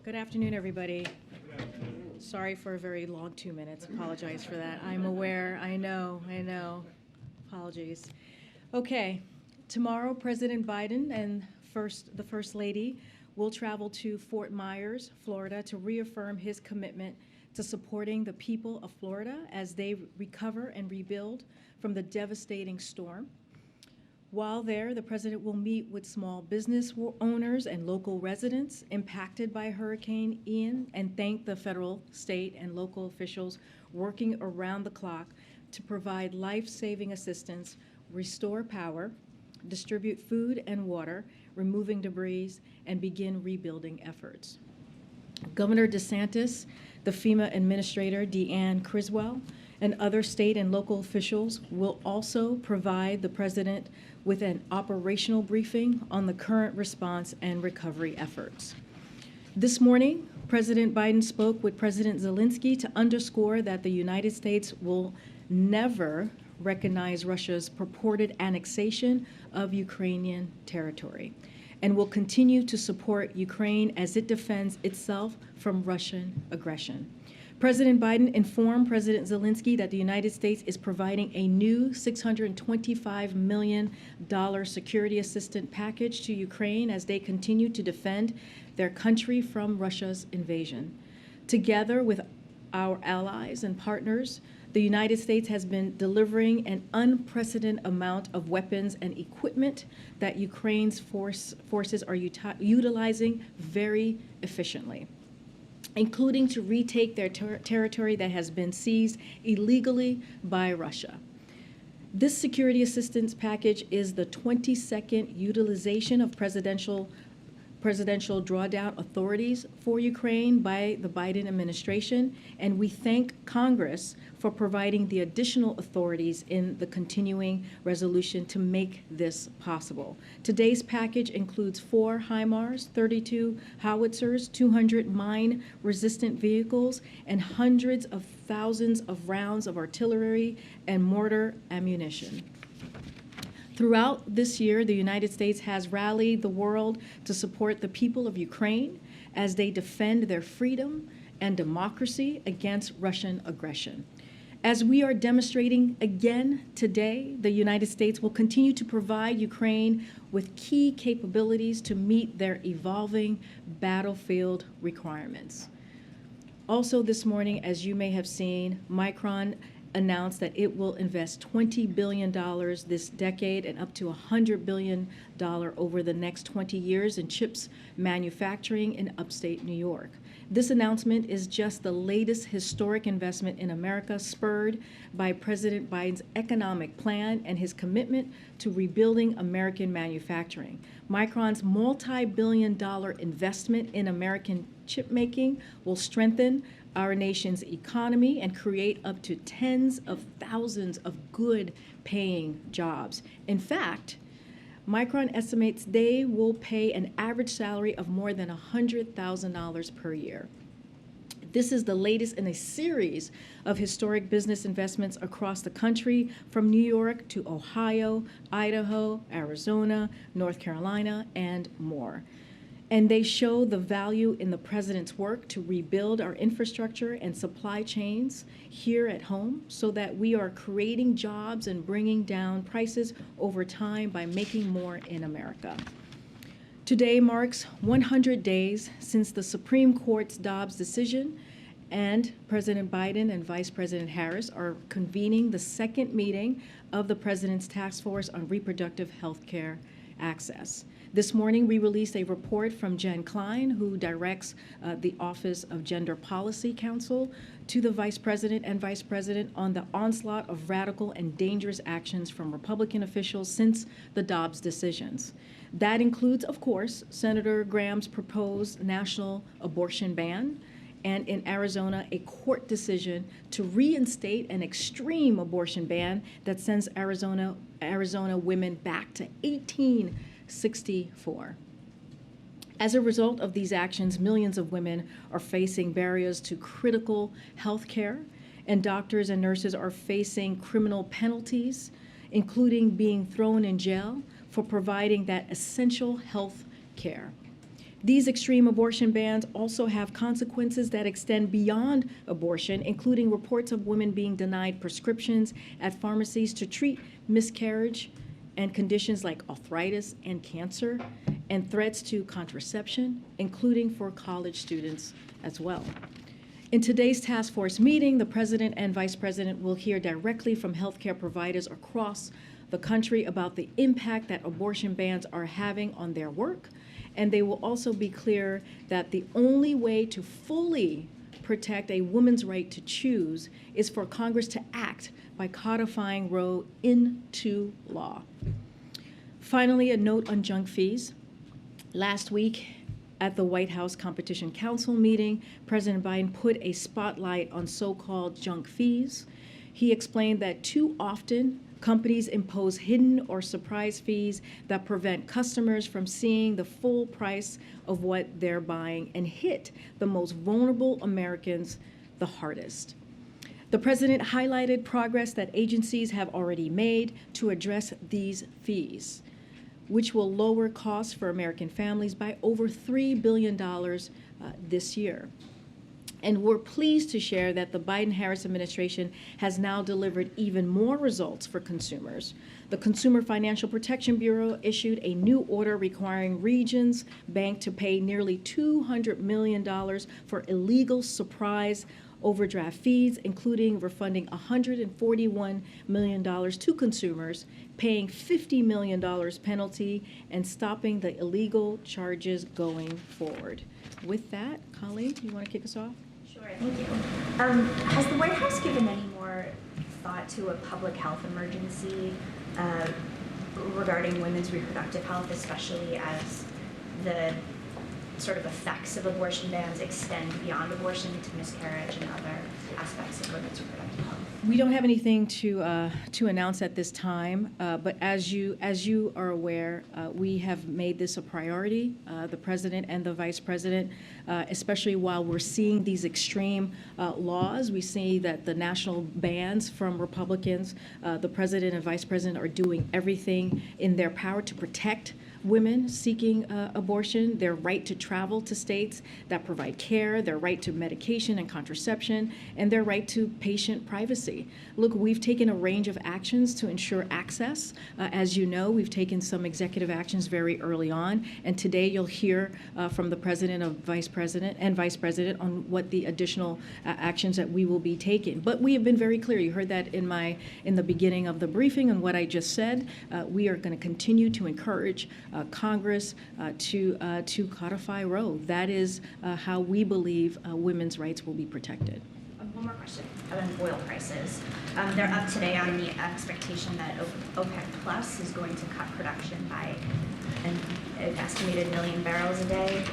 Good afternoon, everybody. Sorry for a very long 2 minutes. Apologize for that. I'm aware. I know. Apologies. Okay. Tomorrow, President Biden and the First Lady will travel to Fort Myers, Florida, to reaffirm his commitment to supporting the people of Florida as they recover and rebuild from the devastating storm. While there, the president will meet with small business owners and local residents impacted by Hurricane Ian and thank the federal, state, and local officials working around the clock to provide life-saving assistance, restore power, distribute food and water, removing debris, and begin rebuilding efforts. Governor DeSantis, the FEMA Administrator Deanne Criswell, and other state and local officials will also provide the president with an operational briefing on the current response and recovery efforts. This morning, President Biden spoke with President Zelensky to underscore that the United States will never recognize Russia's purported annexation of Ukrainian territory and will continue to support Ukraine as it defends itself from Russian aggression. President Biden informed President Zelensky that the United States is providing a new $625 million security assistance package to Ukraine as they continue to defend their country from Russia's invasion. Together with our allies and partners, the United States has been delivering an unprecedented amount of weapons and equipment that Ukraine's forces are utilizing very efficiently, including to retake their territory that has been seized illegally by Russia. This security assistance package is the 22nd utilization of presidential drawdown authorities for Ukraine by the Biden administration, and we thank Congress for providing the additional authorities in the continuing resolution to make this possible. Today's package includes 4 HIMARS, 32 howitzers, 200 mine-resistant vehicles, and hundreds of thousands of rounds of artillery and mortar ammunition. Throughout this year, the United States has rallied the world to support the people of Ukraine as they defend their freedom and democracy against Russian aggression. As we are demonstrating again today, the United States will continue to provide Ukraine with key capabilities to meet their evolving battlefield requirements. Also this morning, as you may have seen, Micron announced that it will invest $20 billion this decade and up to $100 billion over the next 20 years in chips manufacturing in upstate New York. This announcement is just the latest historic investment in America, spurred by President Biden's economic plan and his commitment to rebuilding American manufacturing. Micron's multi-billion-dollar investment in American chip making will strengthen our nation's economy and create up to tens of thousands of good paying jobs. In fact, Micron estimates they will pay an average salary of more than $100,000 per year. This is the latest in a series of historic business investments across the country, from New York to Ohio, Idaho, Arizona, North Carolina, and more. And they show the value in the president's work to rebuild our infrastructure and supply chains here at home so that we are creating jobs and bringing down prices over time by making more in America. Today marks 100 days since the Supreme Court's Dobbs decision, and President Biden and Vice President Harris are convening the second meeting of the President's Task Force on Reproductive Health Care Access. This morning, we released a report from Jen Klein, who directs the Office of Gender Policy Council, to the Vice President and Vice President on the onslaught of radical and dangerous actions from Republican officials since the Dobbs decisions. That includes, of course, Senator Graham's proposed national abortion ban, and in Arizona, a court decision to reinstate an extreme abortion ban that sends Arizona women back to 1864. As a result of these actions, millions of women are facing barriers to critical health care, and doctors and nurses are facing criminal penalties, including being thrown in jail for providing that essential health care. These extreme abortion bans also have consequences that extend beyond abortion, including reports of women being denied prescriptions at pharmacies to treat miscarriage and conditions like arthritis and cancer, and threats to contraception, including for college students as well. In today's task force meeting, the President and Vice President will hear directly from healthcare providers across the country about the impact that abortion bans are having on their work, and they will also be clear that the only way to fully protect a woman's right to choose is for Congress to act by codifying Roe into law. Finally, a note on junk fees. Last week, at the White House Competition Council meeting, President Biden put a spotlight on so-called junk fees. He explained that too often, companies impose hidden or surprise fees that prevent customers from seeing the full price of what they're buying and hit the most vulnerable Americans the hardest. The president highlighted progress that agencies have already made to address these fees, which will lower costs for American families by over $3 billion this year. And we're pleased to share that the Biden-Harris administration has now delivered even more results for consumers. The Consumer Financial Protection Bureau issued a new order requiring Regions Bank to pay nearly $200 million for illegal surprise overdraft fees, including refunding $141 million to consumers, paying $50 million penalty, and stopping the illegal charges going forward. With that, Colleen, you want to kick us off? Sure, thank you. Has the White House given any more thought to a public health emergency regarding women's reproductive health, especially as the sort of effects of abortion bans extend beyond abortion to miscarriage and other aspects of women's reproductive health? We don't have anything to announce at this time, but as you are aware, we have made this a priority, the president and the vice president, especially while we're seeing these extreme laws. We see that the national bans from Republicans, the president and vice president are doing everything in their power to protect women seeking abortion, their right to travel to states that provide care, their right to medication and contraception, and their right to patient privacy. Look, we've taken a range of actions to ensure access. As you know, we've taken some executive actions very early on, and today you'll hear from the president and vice president on what the additional actions that we will be taking. But we have been very clear. You heard that in the beginning of the briefing and what I just said. We are going to continue to encourage Congress to codify Roe. That is how we believe women's rights will be protected. One more question on oil prices. They're up today on the expectation that OPEC Plus is going to cut production by an estimated 1 million barrels a day.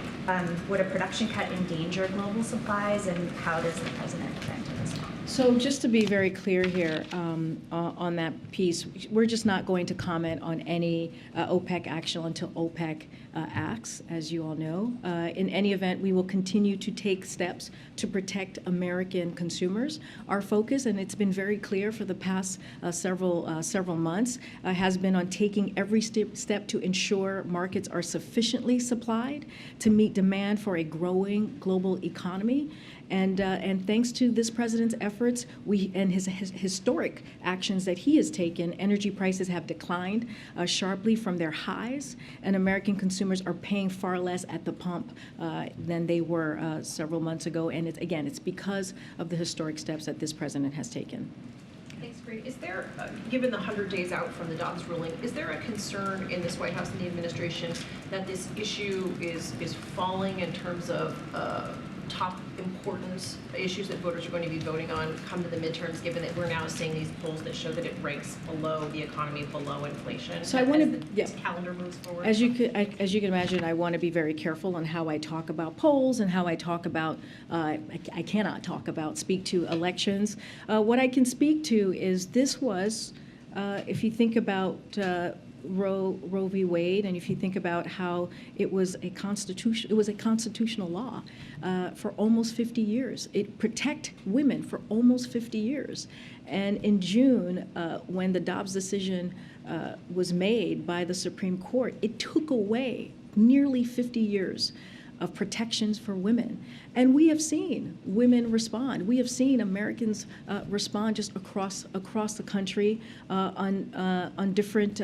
Would a production cut endanger global supplies, and how does the president plan to respond? So just to be very clear here on that piece, we're just not going to comment on any OPEC action until OPEC acts, as you all know. In any event, we will continue to take steps to protect American consumers. Our focus, and it's been very clear for the past several months, has been on taking every step to ensure markets are sufficiently supplied to meet demand for a growing global economy. And thanks to this president's efforts and his historic actions that he has taken, energy prices have declined sharply from their highs, and American consumers are paying far less at the pump than they were several months ago. And it's because of the historic steps that this president has taken. Thanks, Karine. Is there, given the 100 days out from the Dobbs ruling, is there a concern in this White House and the administration that this issue is falling in terms of top importance issues that voters are going to be voting on come to the midterms, given that we're now seeing these polls that show that it ranks below the economy, below inflation, so I want to, this calendar moves forward? As you can imagine, I want to be very careful on how I talk about polls and how I talk about, I cannot speak to elections. What I can speak to is this was, if you think about Roe v. Wade, and if you think about how it was a constitutional law for almost 50 years. It protected women for almost 50 years. And in June, when the Dobbs decision was made by the Supreme Court, it took away nearly 50 years of protections for women. And we have seen women respond. We have seen Americans respond just across the country on different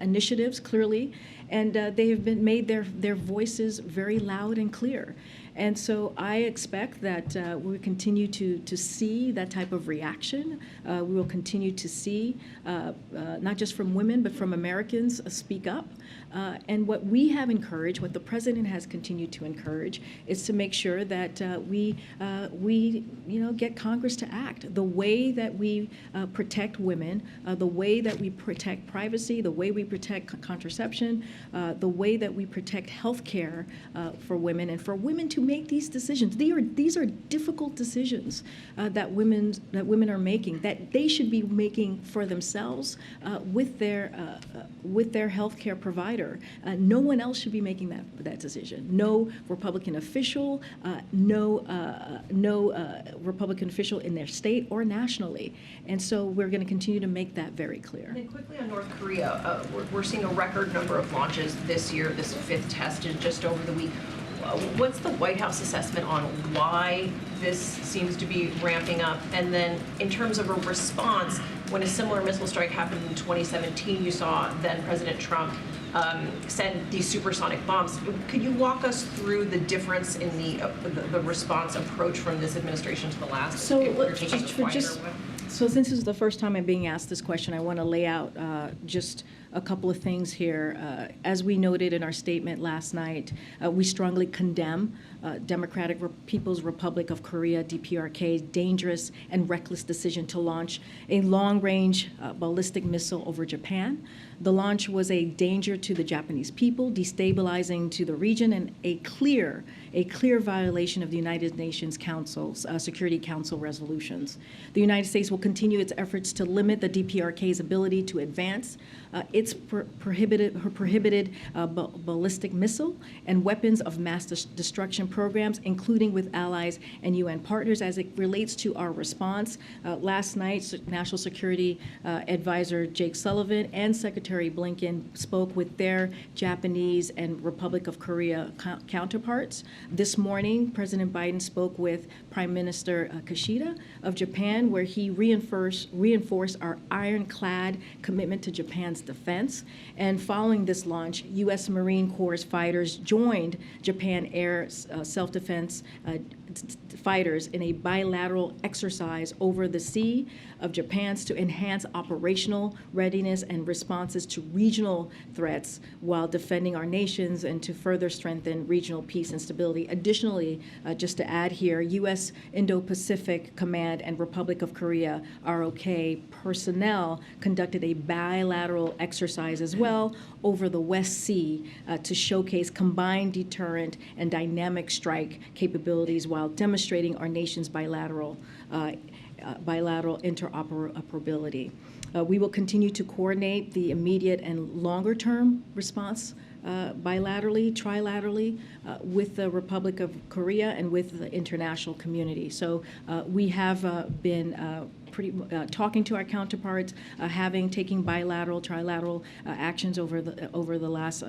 initiatives, clearly, and they have been made their voices very loud and clear. And so I expect that we will continue to see that type of reaction. We will continue to see, not just from women, but from Americans speak up. And what we have encouraged, what the president has continued to encourage, is to make sure that we get Congress to act. The way that we protect women, the way that we protect privacy, the way we protect contraception, the way that we protect health care for women, and for women to make these decisions. These are difficult decisions that women are making, that they should be making for themselves with their health care provider. No one else should be making that decision. No Republican official, no Republican official in their state or nationally. And so we're going to continue to make that very clear. And then quickly on North Korea, we're seeing a record number of launches this year. This fifth test is just over the week. What's the White House assessment on why this seems to be ramping up? And then in terms of a response, when a similar missile strike happened in 2017, you saw then President Trump send these supersonic bombs. Could you walk us through the difference in the response approach from this administration to the last? So so since this is the first time I'm being asked this question, I want to lay out just a couple of things here. As we noted in our statement last night, we strongly condemn Democratic People's Republic of Korea, DPRK's dangerous and reckless decision to launch a long-range ballistic missile over Japan. The launch was a danger to the Japanese people, destabilizing to the region, and a clear violation of the United Nations Security Council resolutions. The United States will continue its efforts to limit the DPRK's ability to advance its prohibited ballistic missile and weapons of mass destruction programs, including with allies and UN partners. As it relates to our response, last night, National Security Advisor Jake Sullivan and Secretary Blinken spoke with their Japanese and Republic of Korea counterparts. This morning, President Biden spoke with Prime Minister Kishida of Japan, where he reinforced our ironclad commitment to Japan's defense. And following this launch, U.S. Marine Corps fighters joined Japan Air self-defense fighters in a bilateral exercise over the sea of Japan's to enhance operational readiness and responses to regional threats while defending our nations and to further strengthen regional peace and stability. Additionally, just to add here, U.S. Indo-Pacific Command and Republic of Korea, ROK, personnel conducted a bilateral exercise as well over the West Sea to showcase combined deterrent and dynamic strike capabilities while demonstrating our nation's bilateral interoperability. We will continue to coordinate the immediate and longer-term response bilaterally, trilaterally, with the Republic of Korea and with the international community. So we have been talking to our counterparts, taking bilateral, trilateral actions over the last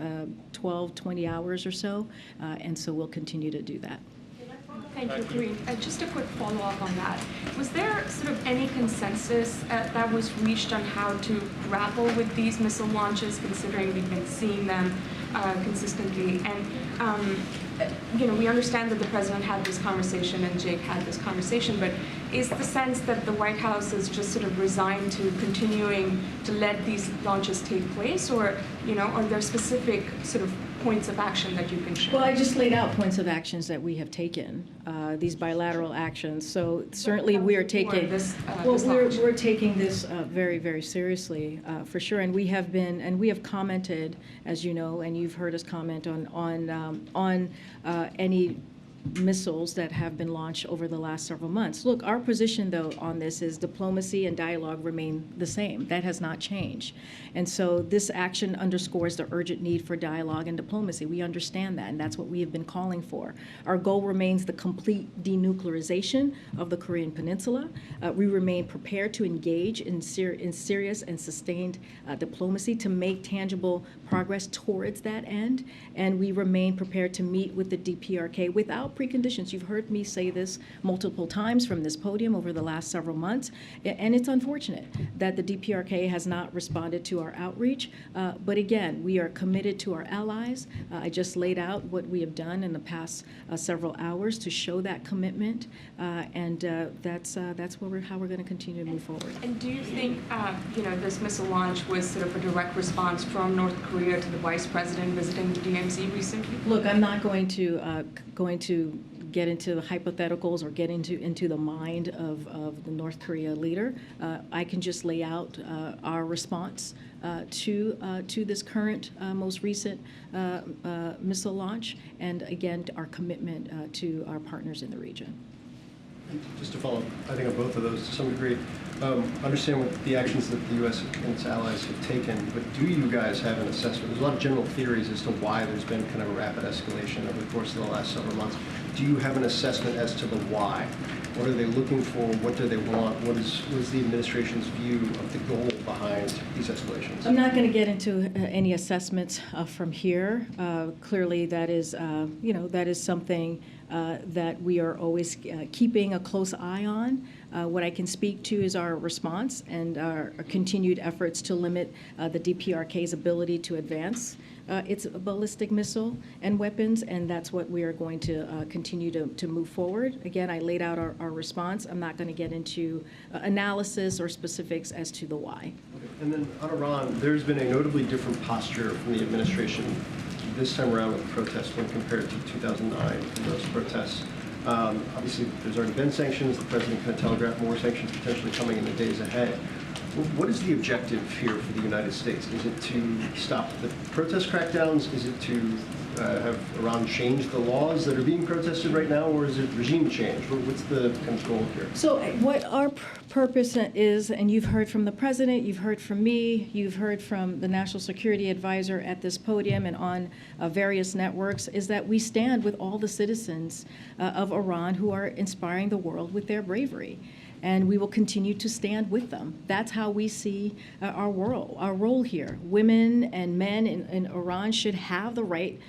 12, 20 hours or so, and so we'll continue to do that. Thank you, Karine. Just a quick follow-up on that. Was there sort of any consensus that was reached on how to grapple with these missile launches, considering we've been seeing them consistently? And we understand that the president had this conversation and Jake had this conversation, but is the sense that the White House is just sort of resigned to continuing to let these launches take place, or are there specific sort of points of action that you can share? Well, I just laid out points of actions that we have taken, these bilateral actions. So certainly we are taking we're taking this very, very seriously, for sure. And we have commented, as you know, and you've heard us comment on any missiles that have been launched over the last several months. Look, our position, though, on this is diplomacy and dialogue remain the same. That has not changed. And so this action underscores the urgent need for dialogue and diplomacy. We understand that, and that's what we have been calling for. Our goal remains the complete denuclearization of the Korean Peninsula. We remain prepared to engage in serious and sustained diplomacy to make tangible progress towards that end, and we remain prepared to meet with the DPRK without preconditions. You've heard me say this multiple times from this podium over the last several months, and it's unfortunate that the DPRK has not responded to our outreach, but again, we are committed to our allies. I just laid out what we have done in the past several hours to show that commitment, and that's how we're going to continue to move forward. And do you think, this missile launch was sort of a direct response from North Korea to the Vice President visiting the DMZ recently? Look, I'm not going to get into the hypotheticals or get into the mind of the North Korea leader. I can just lay out our response to this current, most recent missile launch, and again, our commitment to our partners in the region. Just to follow up, I think on both of those to some degree, understand what the actions that the U.S. and its allies have taken, but do you guys have an assessment? There's a lot of general theories as to why there's been kind of a rapid escalation over the course of the last several months. Do you have an assessment as to the why? What are they looking for? What do they want? What is the administration's view of the goal behind these escalations? I'm not going to get into any assessments from here. Clearly, that is something that we are always keeping a close eye on. What I can speak to is our response and our continued efforts to limit the DPRK's ability to advance its ballistic missile and weapons, and that's what we are going to continue to move forward. Again, I laid out our response. I'm not going to get into analysis or specifics as to the why. Okay. And then on Iran, there's been a notably different posture from the administration this time around with the protests when compared to 2009 and those protests. Obviously, there's already been sanctions. The president kind of telegraphed more sanctions potentially coming in the days ahead. What is the objective here for the United States? Is it to stop the protest crackdowns? Is it to have Iran change the laws that are being protested right now, or is it regime change? What's the kind of goal here? So what our purpose is, and you've heard from the president, you've heard from me, you've heard from the National Security Advisor at this podium and on various networks, is that we stand with all the citizens of Iran who are inspiring the world with their bravery. And we will continue to stand with them. That's how we see our role here. Women and men in Iran should have the right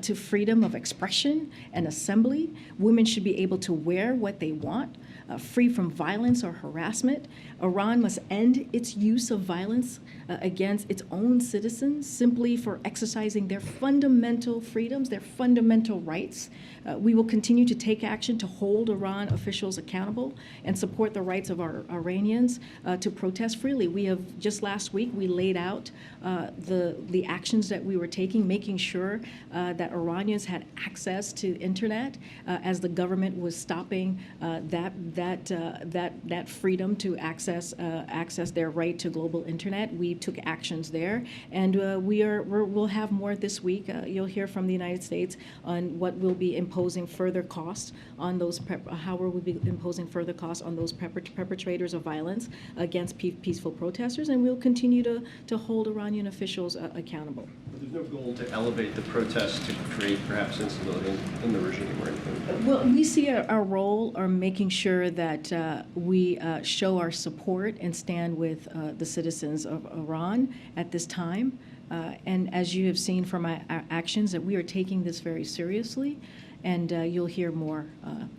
to freedom of expression and assembly. Women should be able to wear what they want, free from violence or harassment. Iran must end its use of violence against its own citizens simply for exercising their fundamental freedoms, their fundamental rights. We will continue to take action to hold Iran officials accountable and support the rights of our Iranians to protest freely. We have, just last week, we laid out the actions that we were taking, making sure that Iranians had access to internet as the government was stopping that freedom to access their right to global internet. We took actions there, and we'll have more this week. You'll hear from the United States on what will be imposing further costs on those how we will be imposing further costs on those perpetrators of violence against peaceful protesters, and we'll continue to hold Iranian officials accountable. But there's no goal to elevate the protests to create perhaps instability in the regime or anything? Well, we see our role are making sure that we show our support and stand with the citizens of Iran at this time. And as you have seen from our actions, that we are taking this very seriously, and you'll hear more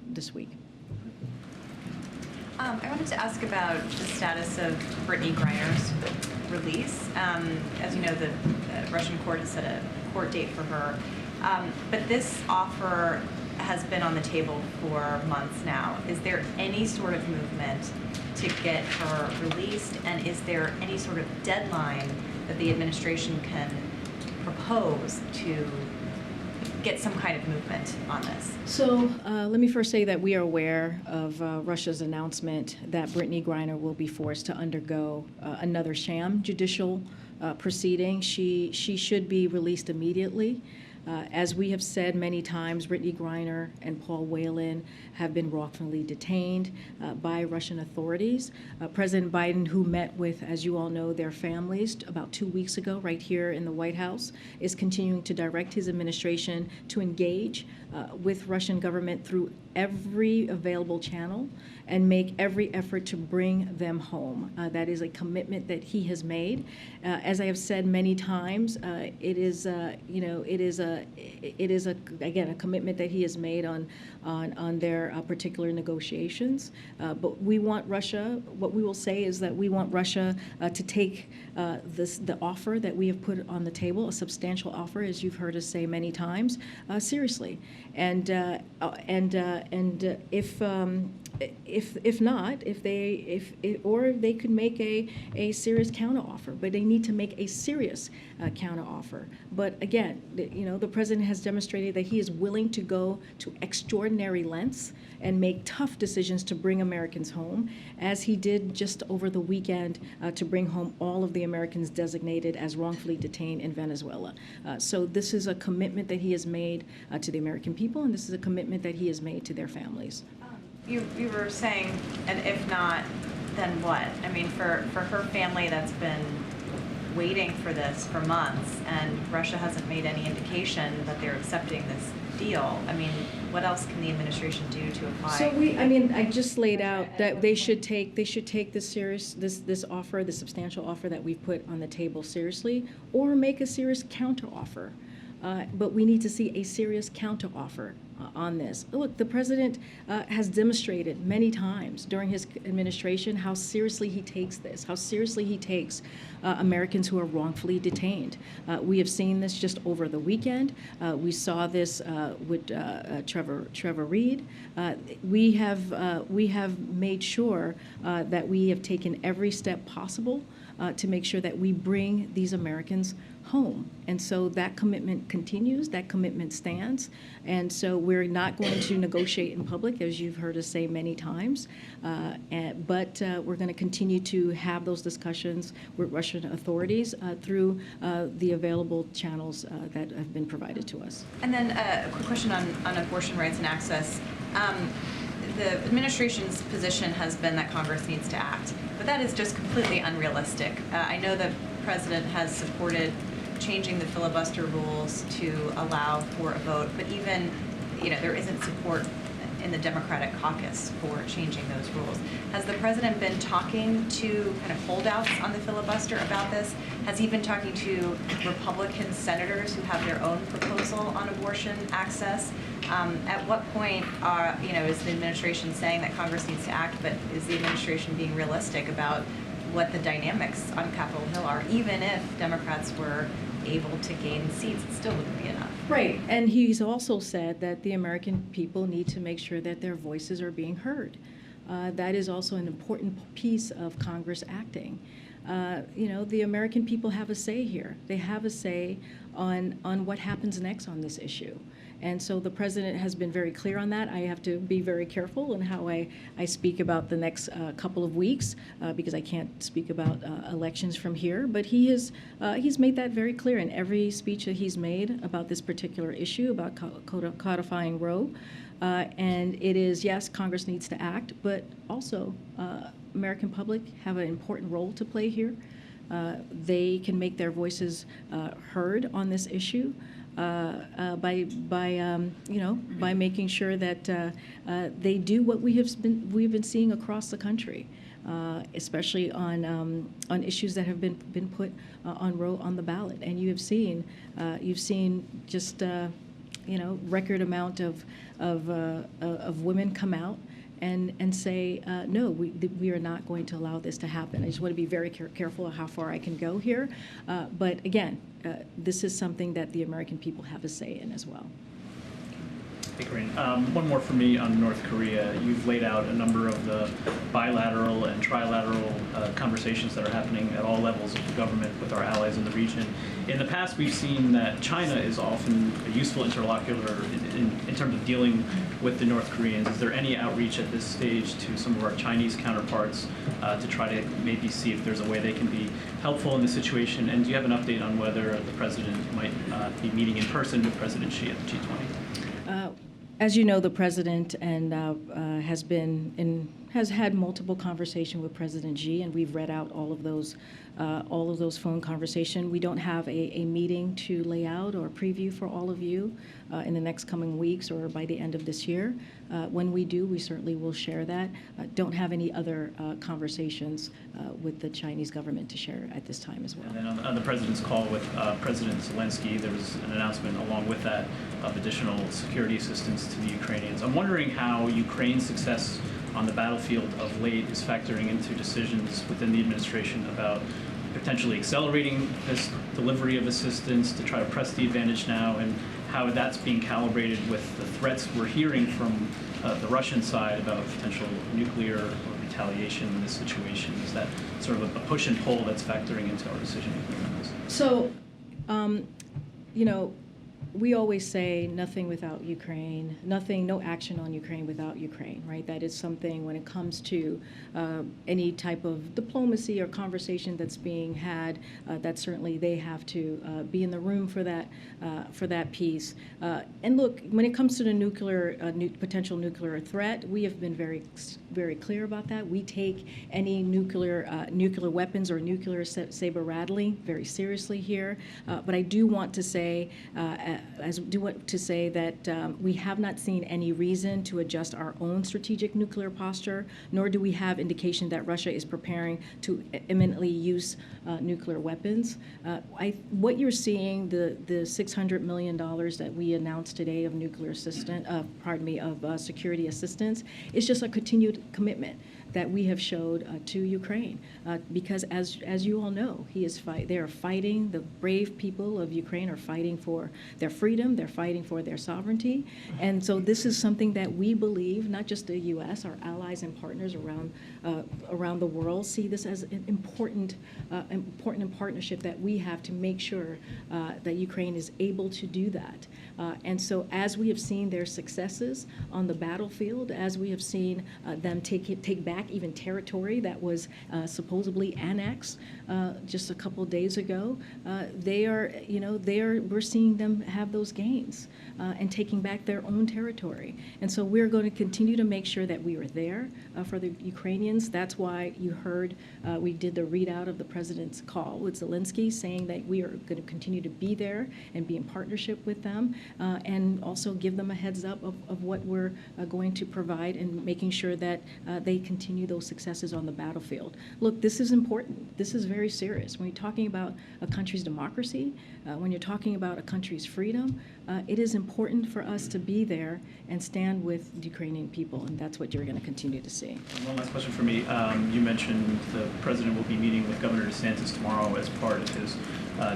this week. I wanted to ask about the status of Brittany Griner's release. As you know, the Russian court has set a court date for her. But this offer has been on the table for months now. Is there any sort of movement to get her released? And is there any sort of deadline that the administration can propose to get some kind of movement on this? So let me first say that we are aware of Russia's announcement that Brittany Griner will be forced to undergo another sham judicial proceeding. She should be released immediately. As we have said many times, Brittany Griner and Paul Whelan have been wrongfully detained by Russian authorities. President Biden, who met with, as you all know, their families about 2 weeks ago right here in the White House, is continuing to direct his administration to engage with Russian government through every available channel and make every effort to bring them home. That is a commitment that he has made. As I have said many times, it is again a commitment that he has made on their particular negotiations. But we want Russia. What we will say is that we want Russia to take the offer that we have put on the table, a substantial offer, as you've heard us say many times, seriously. And if not, if they could make a serious counteroffer, but they need to make a serious counteroffer. But again, the president has demonstrated that he is willing to go to extraordinary lengths and make tough decisions to bring Americans home, as he did just over the weekend to bring home all of the Americans designated as wrongfully detained in Venezuela. So this is a commitment that he has made to the American people, and this is a commitment that he has made to their families. You were saying, and if not, then what? I mean, for her family that's been waiting for this for months, and Russia hasn't made any indication that they're accepting this deal. I mean, what else can the administration do to apply? So I just laid out that they should take this offer, the substantial offer that we've put on the table seriously, or make a serious counteroffer. But we need to see a serious counteroffer on this. Look, the president has demonstrated many times during his administration how seriously he takes this, how seriously he takes Americans who are wrongfully detained. We have seen this just over the weekend. We saw this with Trevor Reed. We have made sure that we have taken every step possible to make sure that we bring these Americans home. And so that commitment continues, that commitment stands. And so we're not going to negotiate in public, as you've heard us say many times, but we're going to continue to have those discussions with Russian authorities through the available channels that have been provided to us. And then a quick question on abortion rights and access. The administration's position has been that Congress needs to act, but that is just completely unrealistic. I know the president has supported changing the filibuster rules to allow for a vote, but even, there isn't support in the Democratic caucus for changing those rules. Has the president been talking to kind of holdouts on the filibuster about this? Has he been talking to Republican senators who have their own proposal on abortion access? At what point is the administration saying that Congress needs to act, but is the administration being realistic about what the dynamics on Capitol Hill are? Even if Democrats were able to gain seats, it still wouldn't be enough. Right, and he's also said that the American people need to make sure that their voices are being heard. That is also an important piece of Congress acting. The American people have a say here. They have a say on what happens next on this issue. And so the president has been very clear on that. I have to be very careful in how I speak about the next couple of weeks because I can't speak about elections from here. But he's made that very clear in every speech that he's made about this particular issue, about codifying Roe. And it is, yes, Congress needs to act, but also American public have an important role to play here. They can make their voices heard on this issue. By making sure that they do what we've been seeing across the country, especially on issues that have been put on Roe on the ballot. And you've seen just record amount of women come out and say, no, we are not going to allow this to happen. I just want to be very careful of how far I can go here. But again, this is something that the American people have a say in as well. Hey, Karine. One more for me on North Korea. You've laid out a number of the bilateral and trilateral conversations that are happening at all levels of the government with our allies in the region. In the past, we've seen that China is often a useful interlocutor in terms of dealing with the North Koreans. Is there any outreach at this stage to some of our Chinese counterparts to try to maybe see if there's a way they can be helpful in this situation? And do you have an update on whether the president might be meeting in person with President Xi at the G20? As you know, the president has had multiple conversations with President Xi, and we've read out all of those phone conversations. We don't have a meeting to lay out or preview for all of you in the next coming weeks or by the end of this year. When we do, we certainly will share that. Don't have any other conversations with the Chinese government to share at this time as well. And then on the president's call with President Zelensky, there was an announcement along with that of additional security assistance to the Ukrainians. I'm wondering how Ukraine's success on the battlefield of late is factoring into decisions within the administration about potentially accelerating this delivery of assistance to try to press the advantage now, and how that's being calibrated with the threats we're hearing from the Russian side about potential nuclear or retaliation in this situation. Is that sort of a push and pull that's factoring into our decision making on this? So, you know, we always say nothing without Ukraine, no action on Ukraine without Ukraine, right? That is something when it comes to any type of diplomacy or conversation that's being had, that certainly they have to be in the room for that piece. And look, when it comes to the potential nuclear threat, we have been very clear about that. We take any nuclear weapons or nuclear saber rattling very seriously here. But I do want to say, that we have not seen any reason to adjust our own strategic nuclear posture, nor do we have indication that Russia is preparing to imminently use nuclear weapons. What you're seeing, the $600 million that we announced today of security assistance, is just a continued commitment that we have showed to Ukraine, because as you all know, they are fighting. The brave people of Ukraine are fighting for their freedom. They're fighting for their sovereignty, and so this is something that we believe, not just the U.S., our allies and partners around the world see this as an important partnership that we have to make sure that Ukraine is able to do that. And so, as we have seen their successes on the battlefield, as we have seen them take back even territory that was supposedly annexed just a couple of days ago, we're seeing them have those gains and taking back their own territory. And so we're going to continue to make sure that we are there for the Ukrainians. That's why you heard we did the readout of the president's call with Zelensky, saying that we are going to continue to be there and be in partnership with them, and also give them a heads up of what we're going to provide, and making sure that they continue those successes on the battlefield. Look, this is important. This is very serious. When you're talking about a country's democracy, when you're talking about a country's freedom, it is important for us to be there and stand with the Ukrainian people, and that's what you're going to continue to see. And one last question for me. You mentioned the president will be meeting with Governor DeSantis tomorrow as part of his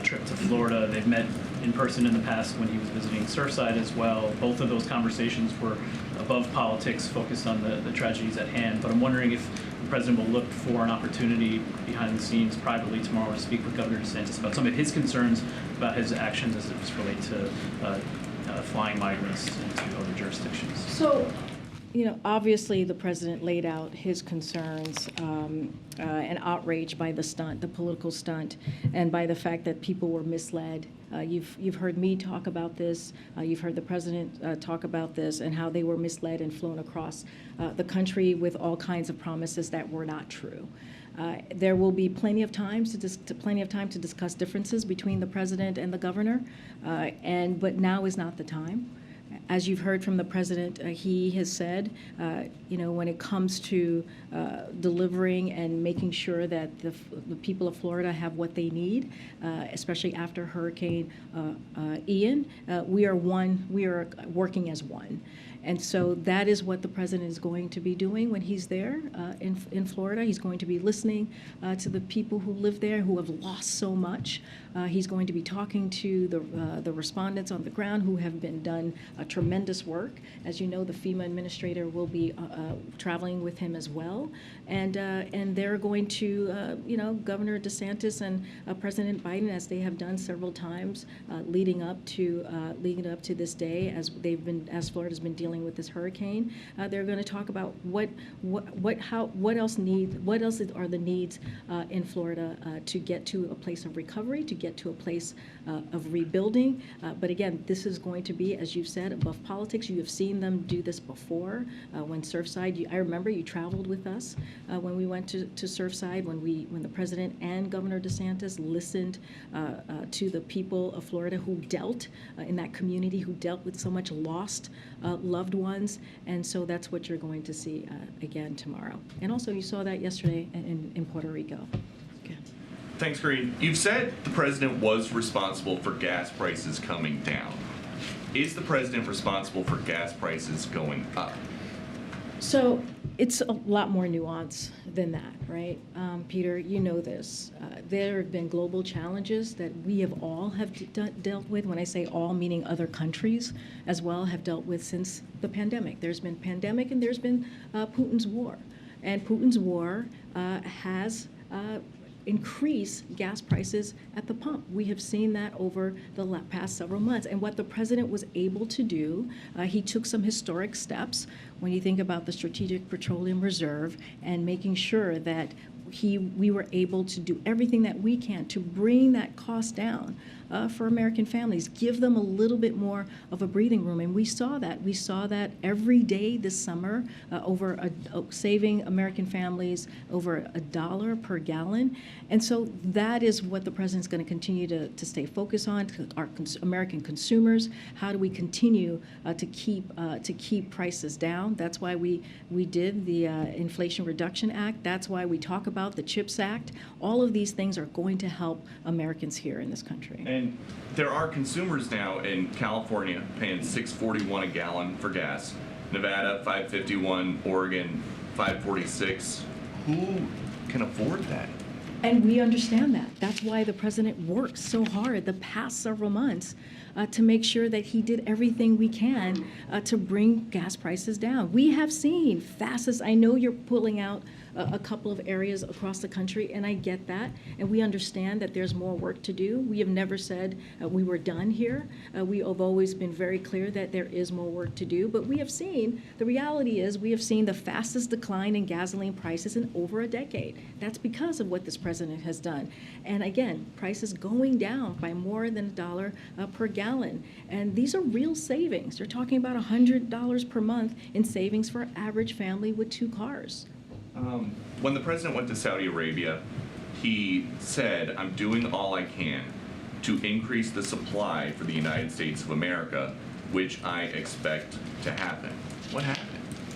trip to Florida. They've met in person in the past when he was visiting Surfside as well. Both of those conversations were above politics, focused on the tragedies at hand. But I'm wondering if the president will look for an opportunity behind the scenes privately tomorrow to speak with Governor DeSantis about some of his concerns about his actions as it relates to flying migrants into other jurisdictions. So, obviously the president laid out his concerns and outrage by the political stunt, and by the fact that people were misled. You've heard me talk about this. You've heard the president talk about this, and how they were misled and flown across the country with all kinds of promises that were not true. There will be plenty of time to discuss differences between the president and the governor, but now is not the time. As you've heard from the president, he has said, when it comes to delivering and making sure that the people of Florida have what they need, especially after Hurricane Ian, we are working as one. And so that is what the president is going to be doing when he's there in Florida. He's going to be listening to the people who live there who have lost so much. He's going to be talking to the respondents on the ground who have been done tremendous work. As you know, the FEMA administrator will be traveling with him as well. And they're going to, Governor DeSantis and President Biden, as they have done several times leading up to this day, as Florida's been dealing with this hurricane, they're going to talk about what else are the needs in Florida to get to a place of recovery, to get to a place of rebuilding. But again, this is going to be, as you've said, above politics. You have seen them do this before. When Surfside, I remember you traveled with us when we went to Surfside, when the president and Governor DeSantis listened to the people of Florida who dealt in that community, who dealt with so much lost loved ones. And so that's what you're going to see again tomorrow. And also you saw that yesterday in Puerto Rico. Okay. Thanks, Karine. You've said the president was responsible for gas prices coming down. Is the president responsible for gas prices going up? So it's a lot more nuance than that, right? Peter, you know this. There have been global challenges that we have dealt with. When I say all, meaning other countries as well, have dealt with since the pandemic. There's been pandemic and there's been Putin's war. And Putin's war has increase gas prices at the pump. We have seen that over the past several months. And what the president was able to do, he took some historic steps when you think about the Strategic Petroleum Reserve and making sure that we were able to do everything that we can to bring that cost down for American families, give them a little bit more of a breathing room. And we saw that. We saw that every day this summer, saving American families over $1 per gallon. And so that is what the president's going to continue to stay focused on, to our American consumers. How do we continue to keep prices down? That's why we did the Inflation Reduction Act. That's why we talk about the CHIPS Act. All of these things are going to help Americans here in this country. And there are consumers now in California paying $6.41 a gallon for gas. Nevada, $5.51. Oregon, $5.46. Who can afford that? And we understand that. That's why the president worked so hard the past several months to make sure that he did everything we can to bring gas prices down. We have seen fastest. I know you're pulling out a couple of areas across the country, and I get that, and we understand that there's more work to do. We have never said we were done here. We have always been very clear that there is more work to do, but we have seen, the reality is we have seen the fastest decline in gasoline prices in over a decade. That's because of what this president has done. And again, prices going down by more than $1 per gallon. And these are real savings. You're talking about $100 per month in savings for an average family with 2 cars. When the president went to Saudi Arabia, he said, I'm doing all I can to increase the supply for the United States of America, which I expect to happen. What happened?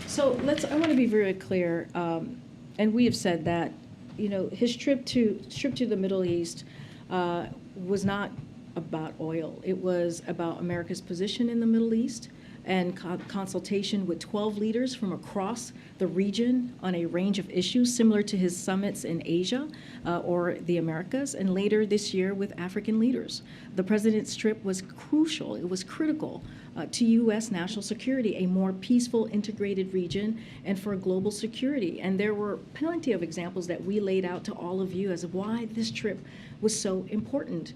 So I want to be very clear, and we have said that, his trip to the Middle East was not about oil. It was about America's position in the Middle East and consultation with 12 leaders from across the region on a range of issues similar to his summits in Asia or the Americas, and later this year with African leaders. The president's trip was crucial. It was critical to U.S. national security, a more peaceful, integrated region, and for global security. And there were plenty of examples that we laid out to all of you as to why this trip was so important.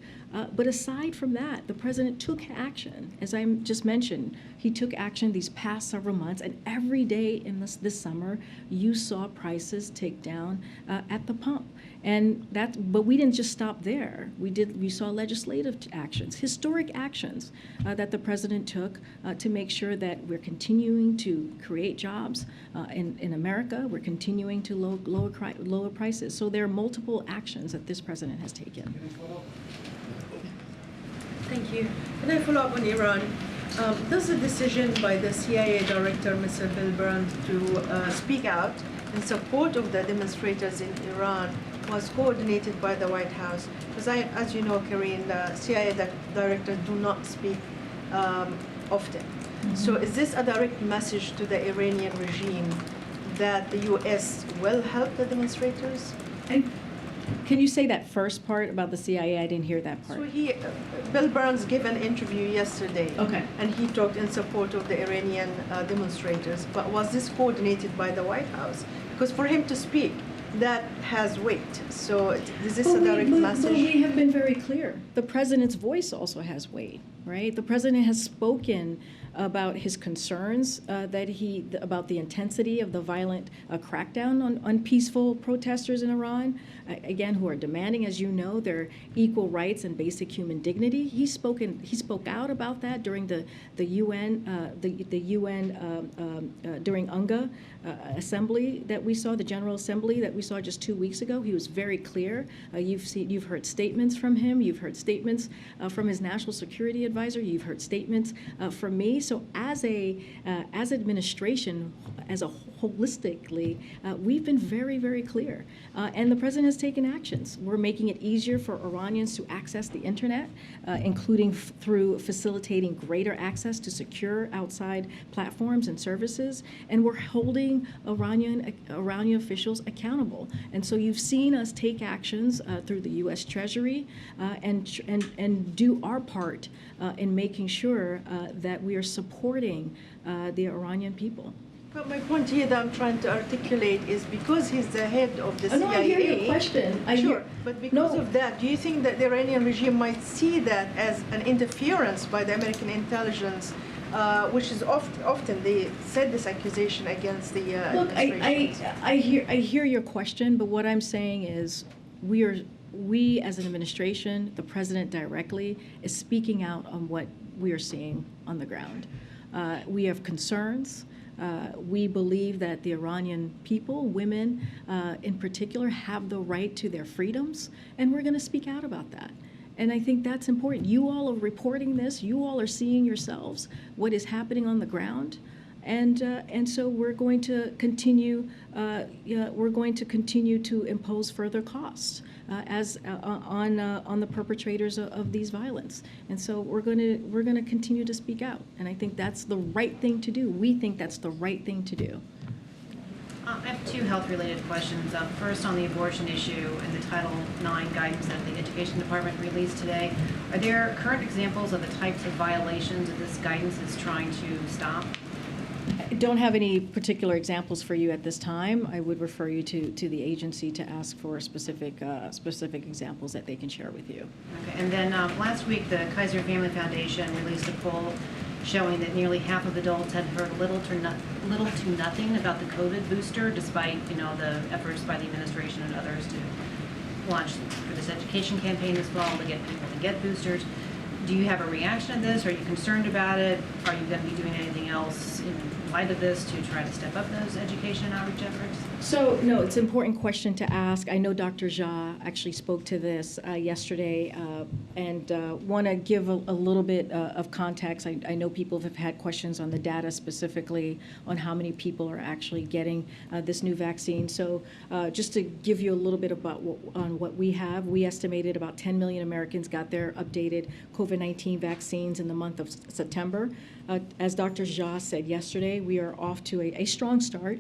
But aside from that, the president took action. As I just mentioned, he took action these past several months, and every day in this summer, you saw prices take down at the pump. But we didn't just stop there. We saw legislative actions, historic actions that the president took to make sure that we're continuing to create jobs in America. We're continuing to lower prices. So there are multiple actions that this president has taken. Thank you. Can I follow up on Iran? Does the decision by the CIA director, Mr. Bill Burns, to speak out in support of the demonstrators in Iran was coordinated by the White House? Because as you know, Karine, the CIA directors do not speak often. So is this a direct message to the Iranian regime that the U.S. will help the demonstrators? And can you say that first part about the CIA? I didn't hear that part. So Bill Burns gave an interview yesterday. Okay. And he talked in support of the Iranian demonstrators. But was this coordinated by the White House? Because for him to speak, that has weight. So is this a direct message? But we have been very clear. The president's voice also has weight, right? The president has spoken about his concerns about the intensity of the violent crackdown on peaceful protesters in Iran, again, who are demanding, as you know, their equal rights and basic human dignity. He spoke out about that during the UN during UNGA assembly that we saw, the General Assembly that we saw just 2 weeks ago. He was very clear. You've heard statements from him. You've heard statements from his national security advisor. You've heard statements from me. So as administration, holistically, we've been very, very clear. And the president has taken actions. We're making it easier for Iranians to access the internet, including through facilitating greater access to secure outside platforms and services. And we're holding Iranian officials accountable. And so you've seen us take actions through the U.S. Treasury and do our part in making sure that we are supporting the Iranian people. But my point here that I'm trying to articulate is because he's the head of the CIA. No, I hear your question. Sure, but because of that, do you think that the Iranian regime might see that as an interference by the American intelligence, which is often they said this accusation against the Look, administration? I hear your question, but what I'm saying is we as an administration, the president directly, is speaking out on what we are seeing on the ground. We have concerns. We believe that the Iranian people, women in particular, have the right to their freedoms, and we're going to speak out about that. And I think that's important. You all are reporting this. You all are seeing yourselves what is happening on the ground, and so we're going to continue. We're going to continue to impose further costs on the perpetrators of these violence. And so we're going to continue to speak out. And I think that's the right thing to do. We think that's the right thing to do. I have two health-related questions. First, on the abortion issue and the Title IX guidance that the Education Department released today. Are there current examples of the types of violations that this guidance is trying to stop? I don't have any particular examples for you at this time. I would refer you to the agency to ask for specific examples that they can share with you. Okay. And then last week, the Kaiser Family Foundation released a poll showing that nearly half of adults had heard little to nothing about the COVID booster, despite the efforts by the administration and others to launch for this education campaign this fall to get people to get boosters. Do you have a reaction to this? Are you concerned about it? Are you going to be doing anything else in light of this to try to step up those education outreach efforts? So, no, it's an important question to ask. I know Dr. Jha actually spoke to this yesterday and want to give a little bit of context. I know people have had questions on the data specifically on how many people are actually getting this new vaccine. So just to give you a little bit about what we have, we estimated about 10 million Americans got their updated COVID-19 vaccines in the month of September. As Dr. Jha said yesterday, we are off to a strong start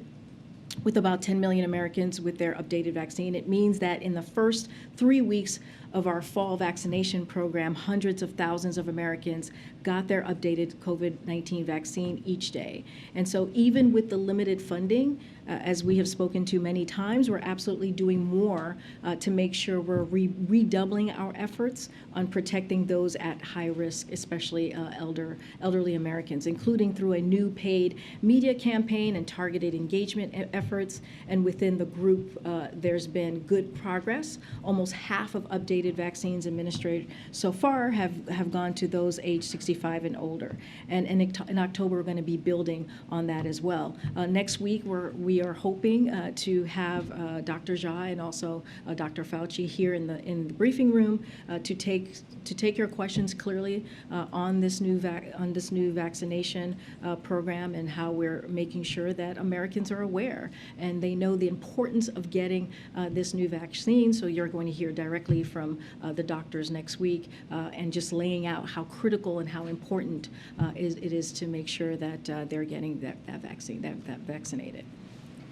with about 10 million Americans with their updated vaccine. It means that in the first 3 weeks of our fall vaccination program, hundreds of thousands of Americans got their updated COVID-19 vaccine each day. And so even with the limited funding, as we have spoken to many times, we're absolutely doing more to make sure we're redoubling our efforts on protecting those at high risk, especially elderly Americans, including through a new paid media campaign and targeted engagement efforts. And within the group, there's been good progress. Almost half of updated vaccines administered so far have gone to those age 65 and older. And in October, we're going to be building on that as well. Next week, we are hoping to have Dr. Jha and also Dr. Fauci here in the briefing room to take your questions clearly on this new vaccination program and how we're making sure that Americans are aware and they know the importance of getting this new vaccine. So you're going to hear directly from from the doctors next week, and just laying out how critical and how important it is to make sure that they're getting that vaccine, that vaccinated.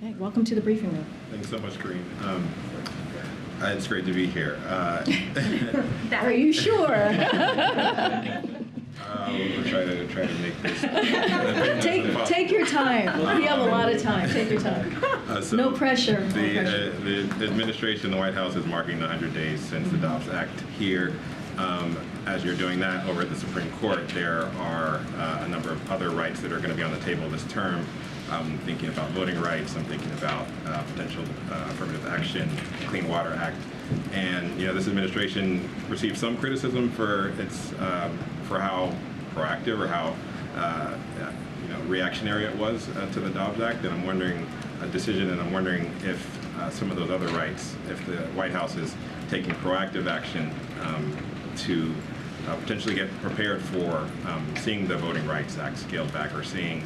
Okay, welcome to the briefing room. Thanks so much, Karine. It's great to be here. Are you sure? We'll try to make this. Take your time. We have a lot of time. Take your time. So No pressure. The administration, the White House, is marking the 100 days since the Dobbs Act here. As you're doing that over at the Supreme Court, there are a number of other rights that are going to be on the table this term. I'm thinking about voting rights. I'm thinking about potential affirmative action, Clean Water Act, and this administration received some criticism for its for how proactive or how reactionary it was to the Dobbs Act, and I'm wondering I'm wondering if some of those other rights, if the White House is taking proactive action to potentially get prepared for seeing the Voting Rights Act scaled back or seeing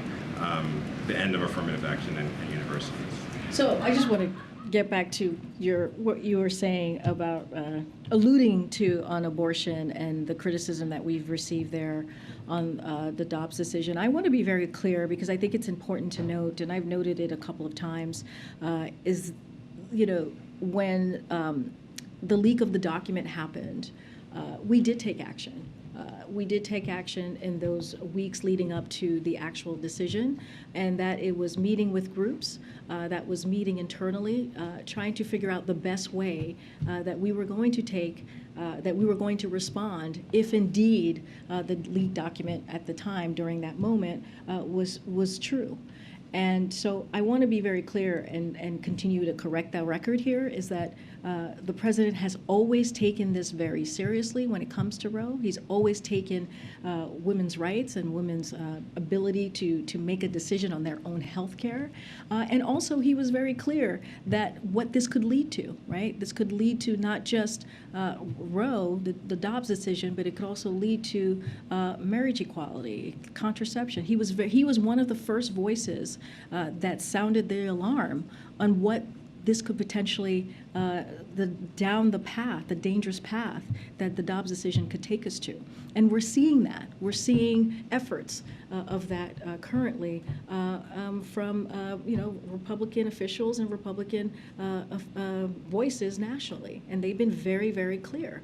the end of affirmative action in universities. So I just want to get back to what you were saying about alluding to on abortion and the criticism that we've received there on the Dobbs decision. I want to be very clear, because I think it's important to note, and I've noted it a couple of times, is when the leak of the document happened, we did take action. We did take action in those weeks leading up to the actual decision, and that it was meeting with groups, that was meeting internally, trying to figure out the best way that we were going to take, that we were going to respond if indeed the leaked document at the time during that moment was true. And so I want to be very clear and continue to correct that record here, is that the president has always taken this very seriously when it comes to Roe. He's always taken women's rights and women's ability to make a decision on their own health care. And also he was very clear that what this could lead to, right? This could lead to not just Roe, the Dobbs decision, but it could also lead to marriage equality, contraception. He was one of the first voices that sounded the alarm on what this could potentially, down the path, the dangerous path that the Dobbs decision could take us to. And we're seeing that. We're seeing efforts of that currently from, Republican officials and Republican voices nationally. And they've been very, very clear.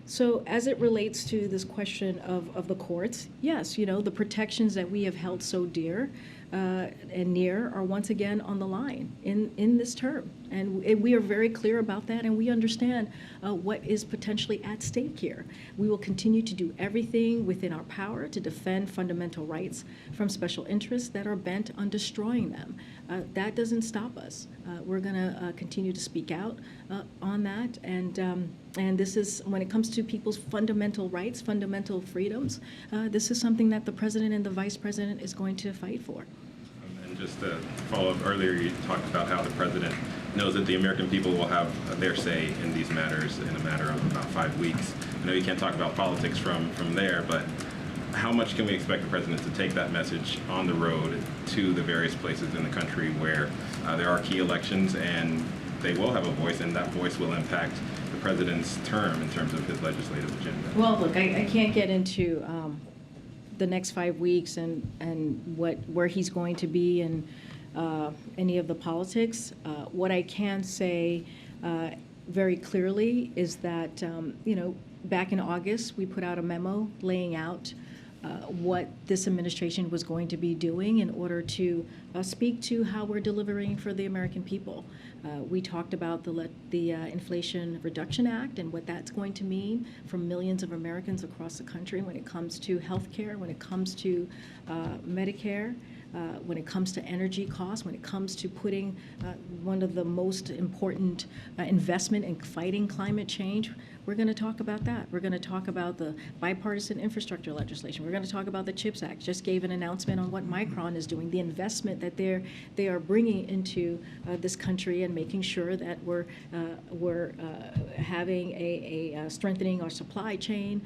So as it relates to this question of the courts, yes, the protections that we have held so dear and near are once again on the line in this term. And we are very clear about that, and we understand what is potentially at stake here. We will continue to do everything within our power to defend fundamental rights from special interests that are bent on destroying them. That doesn't stop us. We're going to continue to speak out on that, and this is, when it comes to people's fundamental rights, fundamental freedoms, this is something that the president and the vice president is going to fight for. And just to follow up, earlier you talked about how the president knows that the American people will have their say in these matters in a matter of about 5 weeks. I know you can't talk about politics from there, but how much can we expect the president to take that message on the road to the various places in the country where there are key elections, and they will have a voice, and that voice will impact the president's term in terms of his legislative agenda? Well, look, I can't get into the next 5 weeks and where he's going to be and any of the politics. What I can say very clearly is that, back in August, we put out a memo laying out what this administration was going to be doing in order to speak to how we're delivering for the American people. We talked about the Inflation Reduction Act and what that's going to mean for millions of Americans across the country when it comes to health care, when it comes to Medicare, when it comes to energy costs, when it comes to putting one of the most important investment in fighting climate change. We're going to talk about that. We're going to talk about the bipartisan infrastructure legislation. We're going to talk about the CHIPS Act. Just gave an announcement on what Micron is doing, the investment that they are bringing into this country, and making sure that we're having a strengthening our supply chain,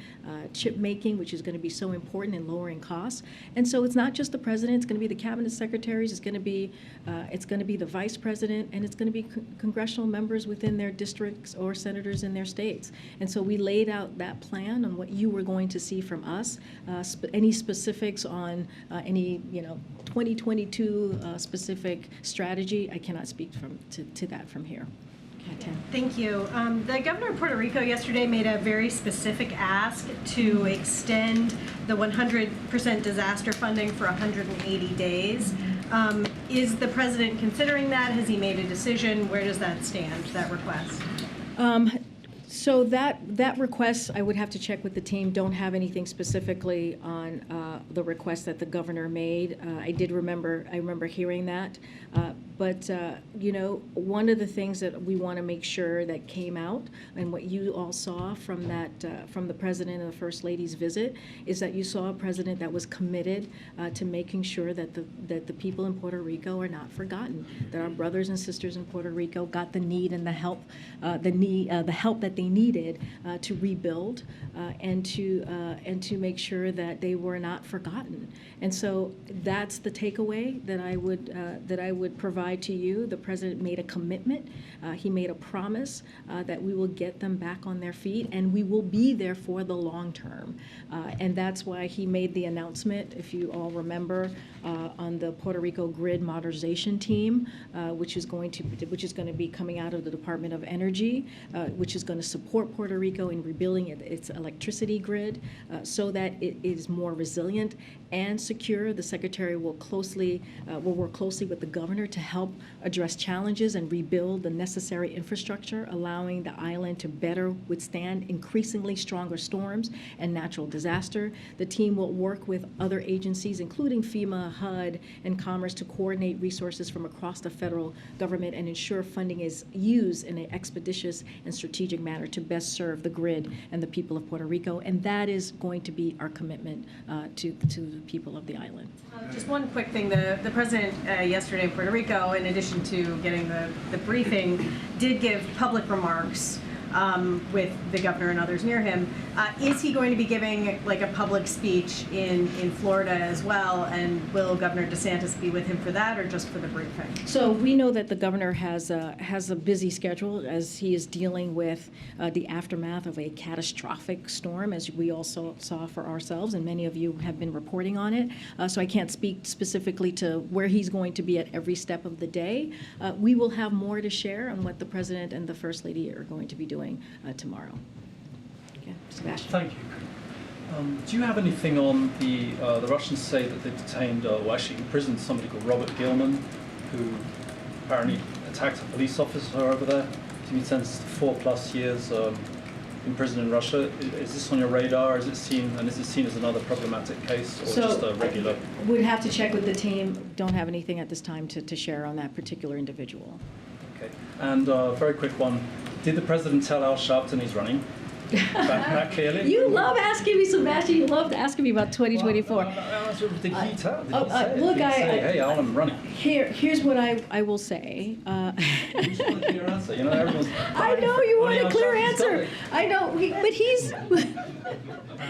chip making, which is going to be so important in lowering costs. And so it's not just the president, it's going to be the cabinet secretaries, it's going to be the vice president, and it's going to be congressional members within their districts or senators in their states. And so we laid out that plan on what you were going to see from us. Any specifics on any 2022 specific strategy, I cannot speak to that from here. Thank you. The governor of Puerto Rico yesterday made a very specific ask to extend the 100% disaster funding for 180 days. Is the president considering that? Has he made a decision? Where does that stand, that request? So that request, I would have to check with the team. Don't have anything specifically on the request that the governor made. I remember hearing that. But one of the things that we want to make sure that came out, and what you all saw from the president and the first lady's visit, is that you saw a president that was committed to making sure that the people in Puerto Rico are not forgotten, that our brothers and sisters in Puerto Rico got the need and the help that they needed to rebuild and to make sure that they were not forgotten. And so that's the takeaway that I would provide to you. The president made a commitment. He made a promise that we will get them back on their feet, and we will be there for the long term. And that's why he made the announcement, if you all remember, on the Puerto Rico grid modernization team, which is going to be coming out of the Department of Energy, which is going to support Puerto Rico in rebuilding its electricity grid so that it is more resilient and secure. The secretary will work closely with the governor to help address challenges and rebuild the necessary infrastructure, allowing the island to better withstand increasingly stronger storms and natural disaster. The team will work with other agencies, including FEMA, HUD, and Commerce, to coordinate resources from across the federal government and ensure funding is used in an expeditious and strategic manner to best serve the grid and the people of Puerto Rico. And that is going to be our commitment to the people of the island. Just one quick thing. The president yesterday in Puerto Rico, in addition to getting the briefing, did give public remarks with the governor and others near him. Is he going to be giving like a public speech in Florida as well? And will Governor DeSantis be with him for that, or just for the briefing? So we know that the governor has a busy schedule as he is dealing with the aftermath of a catastrophic storm, as we also saw for ourselves, and many of you have been reporting on it. So I can't speak specifically to where he's going to be at every step of the day. We will have more to share on what the president and the first lady are going to be doing tomorrow. Okay, Sebastian. Thank you. Do you have anything on the Russians say that they detained, or actually imprisoned somebody called Robert Gilman, who apparently attacked a police officer over there? He's been sentenced to 4+ years in prison in Russia. Is this on your radar? Is it seen as another problematic case, or just a regular? We'd have to check with the team. Don't have anything at this time to share on that particular individual. Okay. And very quick one. Did the president tell Al Sharpton he's running? Back clearly? You love asking me, Sebastian. You love asking me about 2024. Well, did he tell? Did he say? Look, did he say, hey, Al, I'm running? Here's what I will say. You just want a clear answer. You know, everyone's. I know you want a clear answer. I know, but he's.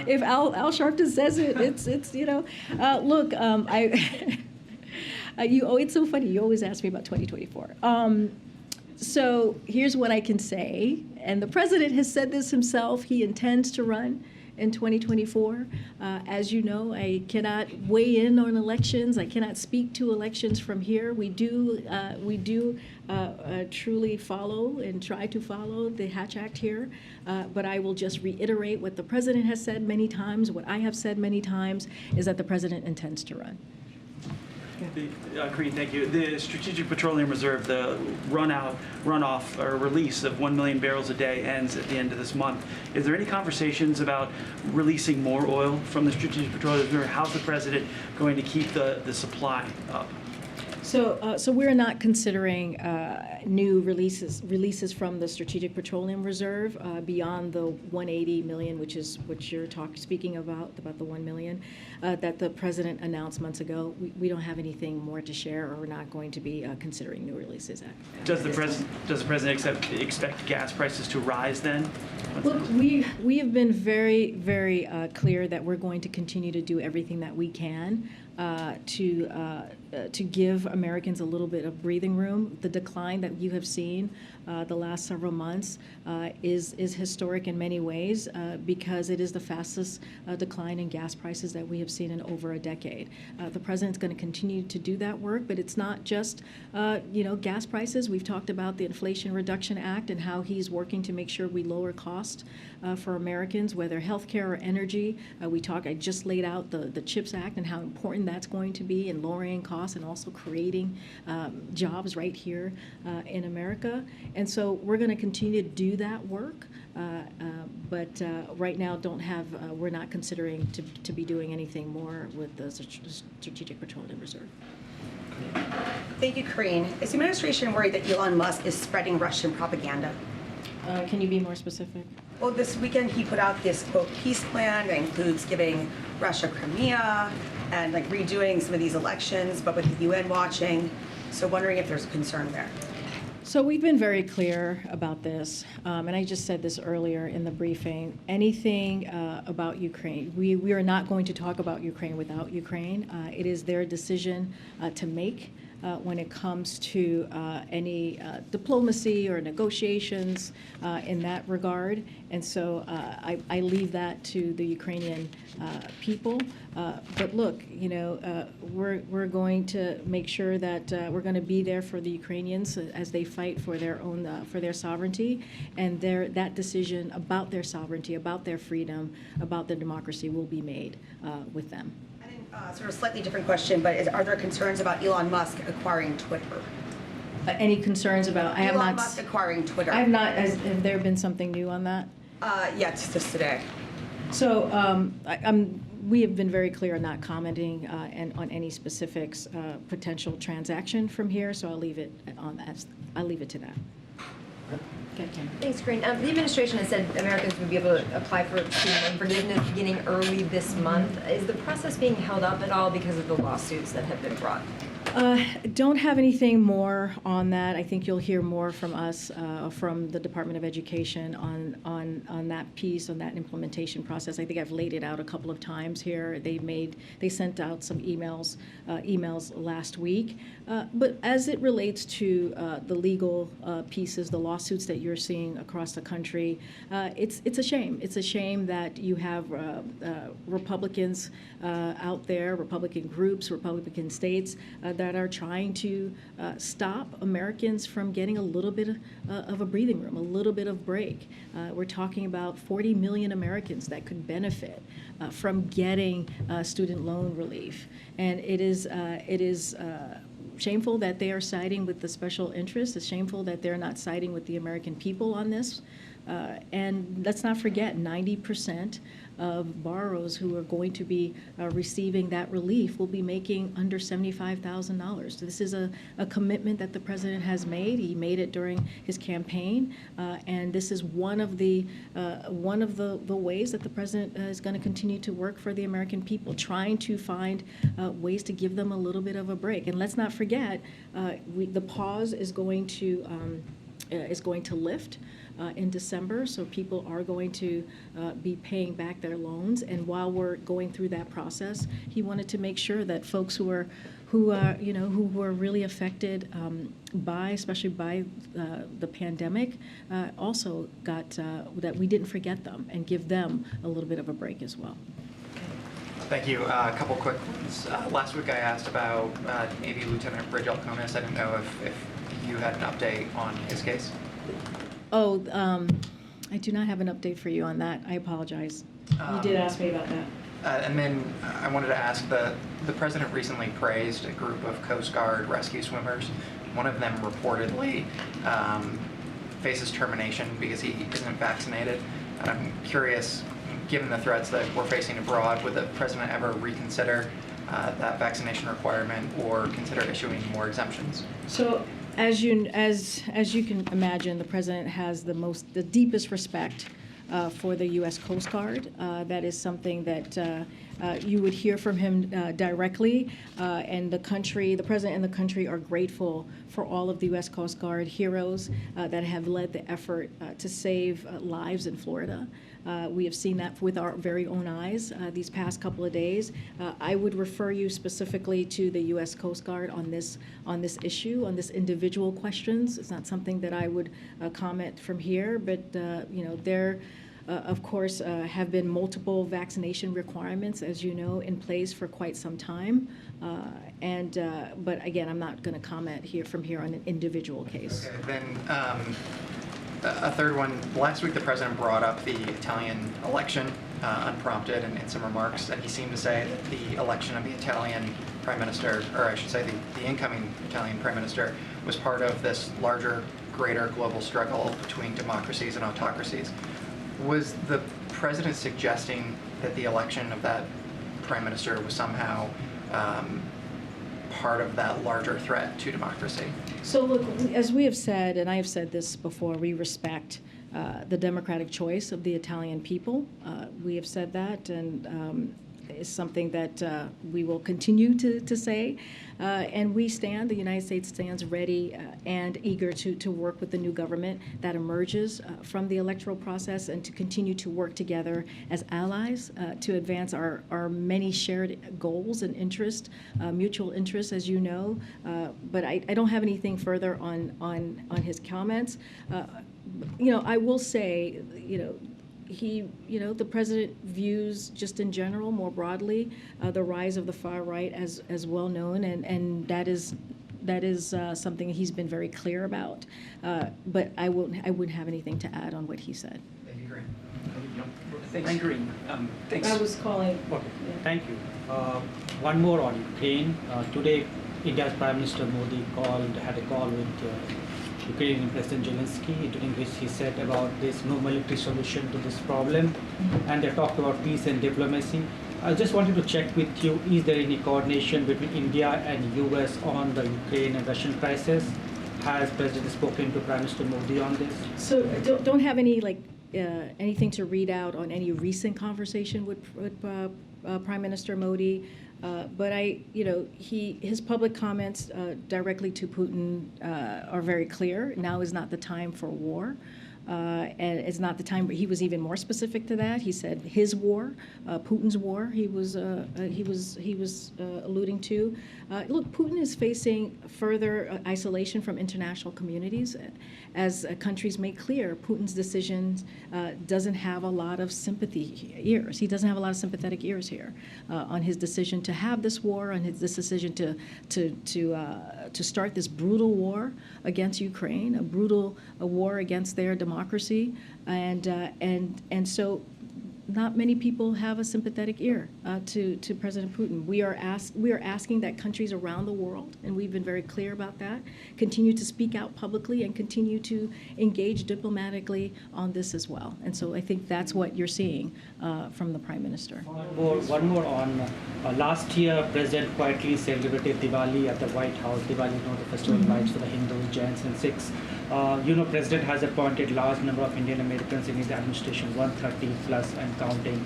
If Al Sharpton says it, it's look, it's so funny. You always ask me about 2024. So here's what I can say, and the president has said this himself. He intends to run in 2024. As you know, I cannot weigh in on elections. I cannot speak to elections from here. We do truly follow and try to follow the Hatch Act here. But I will just reiterate what the president has said many times. What I have said many times is that the president intends to run. Karine, thank you. The Strategic Petroleum Reserve, the runoff or release of 1 million barrels a day ends at the end of this month. Is there any conversations about releasing more oil from the Strategic Petroleum Reserve? How's the president going to keep the supply up? So we're not considering new releases from the Strategic Petroleum Reserve beyond the 180 million, which is what you're speaking about the 1 million that the president announced months ago. We don't have anything more to share, or we're not going to be considering new releases. Does the president expect gas prices to rise then? Look, we have been very, very clear that we're going to continue to do everything that we can to give Americans a little bit of breathing room. The decline that you have seen the last several months is historic in many ways because it is the fastest decline in gas prices that we have seen in over a decade. The president's going to continue to do that work, but it's not just gas prices. We've talked about the Inflation Reduction Act and how he's working to make sure we lower cost for Americans, whether healthcare or energy. I just laid out the CHIPS Act and how important that's going to be in lowering costs and also creating jobs right here in America. And so we're going to continue to do that work, but right now we're not considering to be doing anything more with the Strategic Petroleum Reserve. Thank you, Karine. Is the administration worried that Elon Musk is spreading Russian propaganda? Can you be more specific? Well, this weekend he put out this, quote, peace plan that includes giving Russia Crimea and like redoing some of these elections, but with the UN watching. So wondering if there's a concern there. So we've been very clear about this, and I just said this earlier in the briefing. Anything about Ukraine, we are not going to talk about Ukraine without Ukraine. It is their decision to make when it comes to any diplomacy or negotiations in that regard. And so I leave that to the Ukrainian people. But look, we're going to make sure that we're going to be there for the Ukrainians as they fight for their own for their sovereignty, and that decision about their sovereignty, about their freedom, about their democracy will be made with them. Sort of slightly different question, but are there concerns about Elon Musk acquiring Twitter? Any concerns about? Elon Musk acquiring Twitter. I have not. Have there been something new on that? Yeah, it's just today. So we have been very clear on not commenting on any specifics potential transaction from here. So I'll leave it on that. I'll leave it to that. Thanks, Karine. The administration has said Americans would be able to apply for student loan forgiveness beginning early this month. Is the process being held up at all because of the lawsuits that have been brought? Don't have anything more on that. I think you'll hear more from us, from the Department of Education on that piece, on that implementation process. I think I've laid it out a couple of times here. They sent out some emails last week. But as it relates to the legal pieces, the lawsuits that you're seeing across the country, it's a shame. It's a shame that you have Republicans out there, Republican groups, Republican states that are trying to stop Americans from getting a little bit of a breathing room, a little bit of break. We're talking about 40 million Americans that could benefit from getting student loan relief. And it is shameful that they are siding with the special interests. It's shameful that they're not siding with the American people on this. And let's not forget, 90% of borrowers who are going to be receiving that relief will be making under $75,000. This is a commitment that the president has made. He made it during his campaign, and this is one of the ways that the president is going to continue to work for the American people, trying to find ways to give them a little bit of a break. And let's not forget, the pause is going to lift in December, so people are going to be paying back their loans. And while we're going through that process, he wanted to make sure that folks who were really affected especially by the pandemic, also got that we didn't forget them and give them a little bit of a break as well. Thank you. A couple quick ones. Last week I asked about Navy Lieutenant Bridge Alconis. I didn't know if you had an update on his case. Oh, I do not have an update for you on that. I apologize. You did ask me about that. And then I wanted to ask, the president recently praised a group of Coast Guard rescue swimmers. One of them reportedly faces termination because he isn't vaccinated. And I'm curious, given the threats that we're facing abroad, would the president ever reconsider that vaccination requirement or consider issuing more exemptions? So, as you can imagine, the president has the deepest respect for the U.S. Coast Guard. That is something that you would hear from him directly, and the president and the country are grateful for all of the U.S. Coast Guard heroes that have led the effort to save lives in Florida. We have seen that with our very own eyes these past couple of days. I would refer you specifically to the U.S. Coast Guard on this issue, on this individual questions. It's not something that I would comment from here, but there, of course, have been multiple vaccination requirements, as you know, in place for quite some time. But again, I'm not going to comment from here on an individual case. Okay, then a third one. Last week, the president brought up the Italian election unprompted in some remarks, and he seemed to say that the election of the Italian prime minister, or I should say the incoming Italian prime minister, was part of this larger, greater global struggle between democracies and autocracies. Was the president suggesting that the election of that prime minister was somehow part of that larger threat to democracy? So look, as we have said, and I have said this before, we respect the democratic choice of the Italian people. We have said that, and it's something that we will continue to say. And the United States stands ready and eager to work with the new government that emerges from the electoral process, and to continue to work together as allies to advance our many shared goals and interests, mutual interests, as you know. But I don't have anything further on his comments. I will say, the president views, just in general, more broadly, the rise of the far right as well known, and that is something he's been very clear about. But I wouldn't have anything to add on what he said. Thank you, Karine. Thanks, Karine. Thanks. I was calling. Okay. Thank you. One more on Ukraine. Today, India's Prime Minister Modi had a call with Ukrainian President Zelensky, during which he said about this no military solution to this problem, and they talked about peace and diplomacy. I just wanted to check with you, is there any coordination between India and US on the Ukraine and Russian crisis? Has President spoken to Prime Minister Modi on this? So don't have any anything to read out on any recent conversation with Prime Minister Modi. But his public comments directly to Putin are very clear. Now is not the time for war. And it's not the time. He was even more specific to that. He said his war, Putin's war. He was alluding to. Look, Putin is facing further isolation from international communities, as countries make clear. Putin's decisions doesn't have a lot of sympathy ears. He doesn't have a lot of sympathetic ears here on his decision to have this war, on this decision to start this brutal war against Ukraine, a war against their democracy, and so not many people have a sympathetic ear to President Putin. We are asking that countries around the world, and we've been very clear about that, continue to speak out publicly and continue to engage diplomatically on this as well. And so I think that's what you're seeing from the Prime Minister. One more on last year, President quietly celebrated Diwali at the White House. Diwali, the festival lights for the Hindus, Jains, and Sikhs. President has appointed large number of Indian Americans in his administration, 130 plus and counting.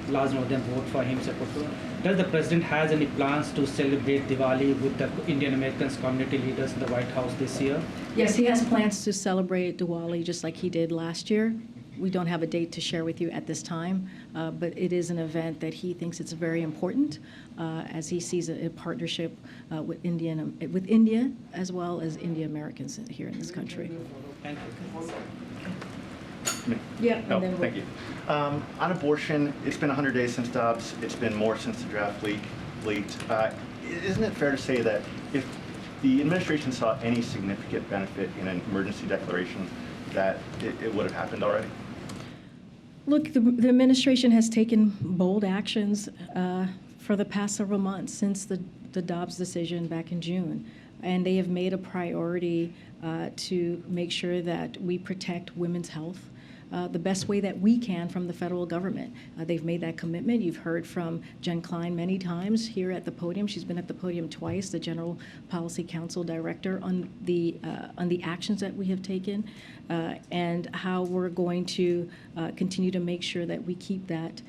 Large number of them vote for him, support him. Does the president has any plans to celebrate Diwali with the Indian Americans community leaders in the White House this year? Yes, he has plans to celebrate Diwali just like he did last year. We don't have a date to share with you at this time, but it is an event that he thinks it's very important, as he sees a partnership with India as well as Indian Americans here in this country. Thank you. Yeah, and then thank you. On abortion, it's been 100 days since Dobbs. It's been more since the draft leaked. Isn't it fair to say that if the administration saw any significant benefit in an emergency declaration, that it would have happened already? Look, the administration has taken bold actions for the past several months since the Dobbs decision back in June. And they have made a priority to make sure that we protect women's health the best way that we can from the federal government. They've made that commitment. You've heard from Jen Klein many times here at the podium. She's been at the podium twice, the General Policy Council Director, on the actions that we have taken and how we're going to continue to make sure that we keep that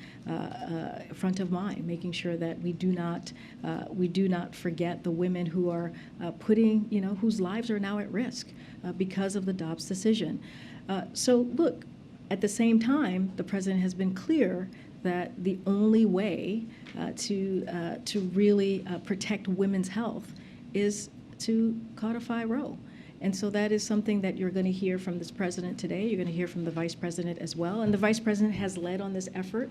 front of mind, making sure that we do not forget the women who are whose lives are now at risk because of the Dobbs decision. So look, At the same time, the president has been clear that the only way to really protect women's health is to codify Roe. And so that is something that you're going to hear from this president today. You're going to hear from the vice president as well. And the vice president has led on this effort.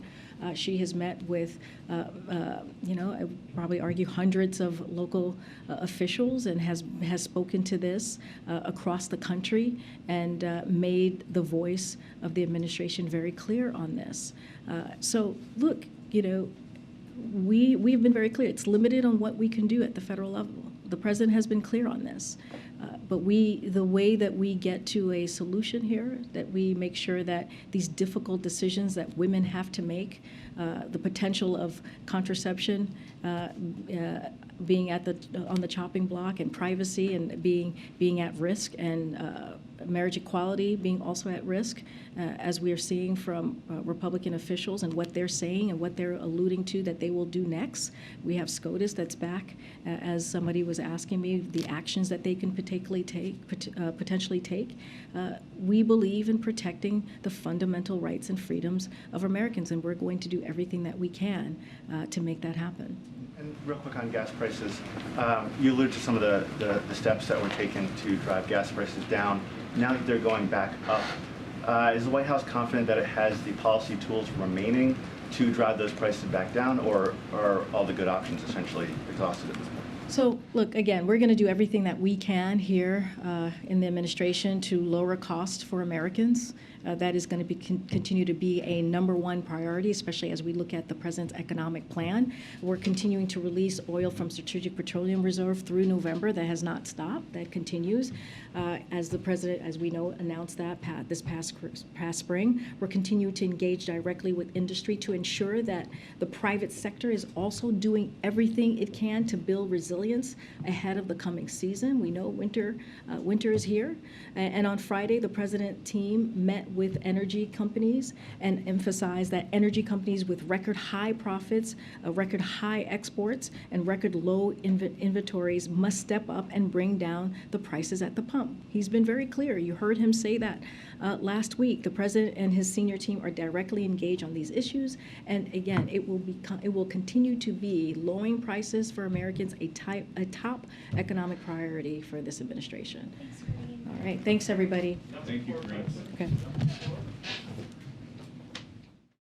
She has met with, I would probably argue hundreds of local officials and has spoken to this across the country and made the voice of the administration very clear on this. So look, we've been very clear. It's limited on what we can do at the federal level. The president has been clear on this. But the way that we get to a solution here, that we make sure that these difficult decisions that women have to make, the potential of contraception being on the chopping block, and privacy and being at risk, and marriage equality being also at risk, as we are seeing from Republican officials and what they're saying and what they're alluding to that they will do next. We have SCOTUS that's back, as somebody was asking me, the actions that they can potentially take. We believe in protecting the fundamental rights and freedoms of Americans, and we're going to do everything that we can to make that happen. And real quick on gas prices, you alluded to some of the steps that were taken to drive gas prices down. Now that they're going back up, is the White House confident that it has the policy tools remaining to drive those prices back down, or are all the good options essentially exhausted at this point? So, look, again, we're going to do everything that we can here in the administration to lower costs for Americans. That is going to continue to be a #1 priority, especially as we look at the president's economic plan. We're continuing to release oil from Strategic Petroleum Reserve through November. That has not stopped. That continues. As the president, as we know, announced that this past spring, we're continuing to engage directly with industry to ensure that the private sector is also doing everything it can to build resilience ahead of the coming season. We know winter is here. And on Friday, the president team met with energy companies and emphasized that energy companies with record high profits, record high exports, and record low inventories must step up and bring down the prices at the pump. He's been very clear. You heard him say that last week. The president and his senior team are directly engaged on these issues. And again, it will continue to be lowering prices for Americans a top economic priority for this administration. All right. Thanks, everybody. Thank you, Karine. Okay.